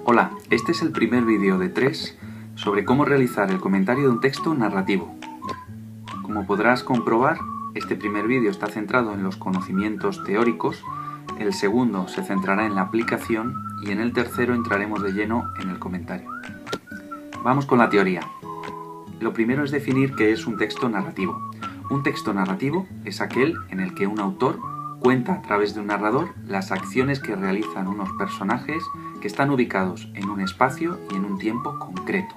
Hola, este es el primer vídeo de 3 sobre cómo realizar el comentario de un texto narrativo. Como podrás comprobar, este primer vídeo está centrado en los conocimientos teóricos, el segundo se centrará en la aplicación y en el tercero entraremos de lleno en el comentario. Vamos con la teoría. Lo primero es definir qué es un texto narrativo. Un texto narrativo es aquel en el que un autor cuenta a través de un narrador las acciones que realizan unos personajes que están ubicados en un espacio y en un tiempo concreto.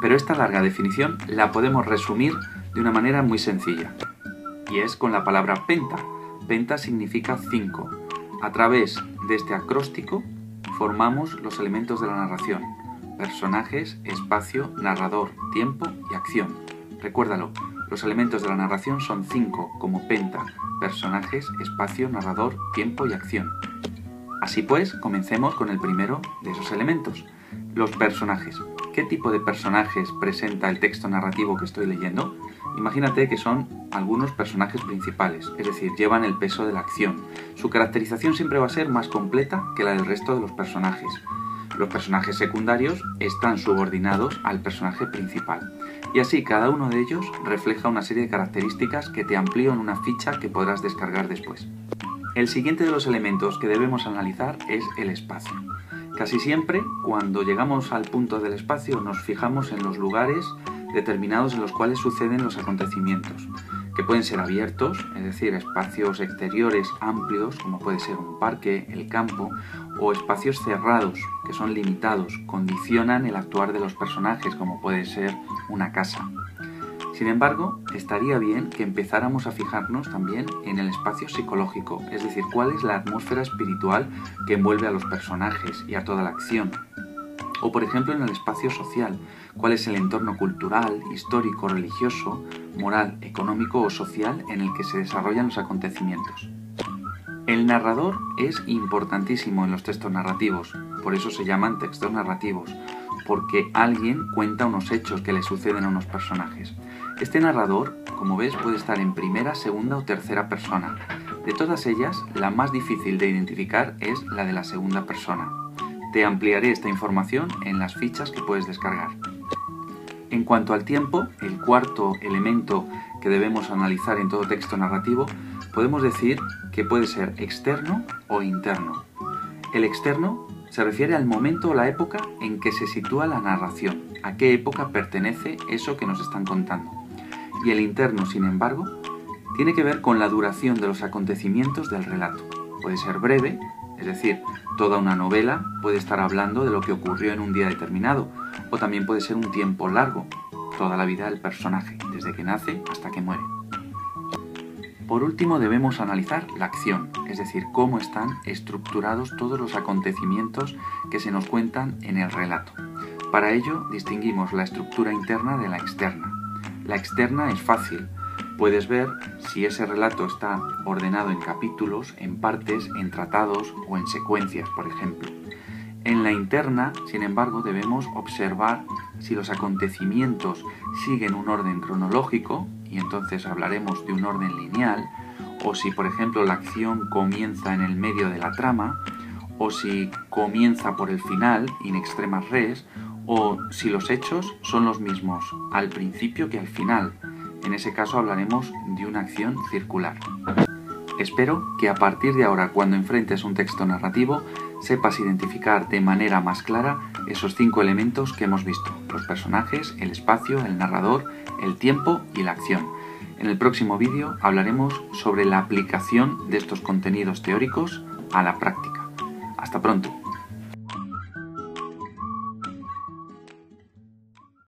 Pero esta larga definición la podemos resumir de una manera muy sencilla, y es con la palabra penta. Penta significa 5. A través de este acróstico formamos los elementos de la narración: personajes, espacio, narrador, tiempo y acción. Recuérdalo, los elementos de la narración son 5, como penta: personajes, espacio, narrador, tiempo y acción. Así pues, comencemos con el primero de esos elementos, los personajes. ¿Qué tipo de personajes presenta el texto narrativo que estoy leyendo? Imagínate que son algunos personajes principales, es decir, llevan el peso de la acción. Su caracterización siempre va a ser más completa que la del resto de los personajes. Los personajes secundarios están subordinados al personaje principal. Y así cada uno de ellos refleja una serie de características que te amplío en una ficha que podrás descargar después. El siguiente de los elementos que debemos analizar es el espacio. Casi siempre, cuando llegamos al punto del espacio, nos fijamos en los lugares determinados en los cuales suceden los acontecimientos, que pueden ser abiertos, es decir, espacios exteriores amplios, como puede ser un parque, el campo, o espacios cerrados, que son limitados, condicionan el actuar de los personajes, como puede ser una casa. Sin embargo, estaría bien que empezáramos a fijarnos también en el espacio psicológico, es decir, cuál es la atmósfera espiritual que envuelve a los personajes y a toda la acción. O, por ejemplo, en el espacio social, cuál es el entorno cultural, histórico, religioso, moral, económico o social en el que se desarrollan los acontecimientos. El narrador es importantísimo en los textos narrativos, por eso se llaman textos narrativos, porque alguien cuenta unos hechos que le suceden a unos personajes. Este narrador, como ves, puede estar en primera, segunda o tercera persona. De todas ellas, la más difícil de identificar es la de la segunda persona. Te ampliaré esta información en las fichas que puedes descargar. En cuanto al tiempo, el cuarto elemento que debemos analizar en todo texto narrativo, podemos decir que puede ser externo o interno. El externo se refiere al momento o la época en que se sitúa la narración, a qué época pertenece eso que nos están contando. Y el interno, sin embargo, tiene que ver con la duración de los acontecimientos del relato. Puede ser breve, es decir, toda una novela puede estar hablando de lo que ocurrió en un día determinado, o también puede ser un tiempo largo, toda la vida del personaje, desde que nace hasta que muere. Por último, debemos analizar la acción, es decir, cómo están estructurados todos los acontecimientos que se nos cuentan en el relato. Para ello, distinguimos la estructura interna de la externa. La externa es fácil. Puedes ver si ese relato está ordenado en capítulos, en partes, en tratados o en secuencias, por ejemplo. En la interna, sin embargo, debemos observar si los acontecimientos siguen un orden cronológico, y entonces hablaremos de un orden lineal, o si, por ejemplo, la acción comienza en el medio de la trama, o si comienza por el final, in extremas res, o si los hechos son los mismos al principio que al final. En ese caso hablaremos de una acción circular. Espero que a partir de ahora, cuando enfrentes un texto narrativo, sepas identificar de manera más clara esos 5 elementos que hemos visto: los personajes, el espacio, el narrador, el tiempo y la acción. En el próximo vídeo hablaremos sobre la aplicación de estos contenidos teóricos a la práctica. Hasta pronto.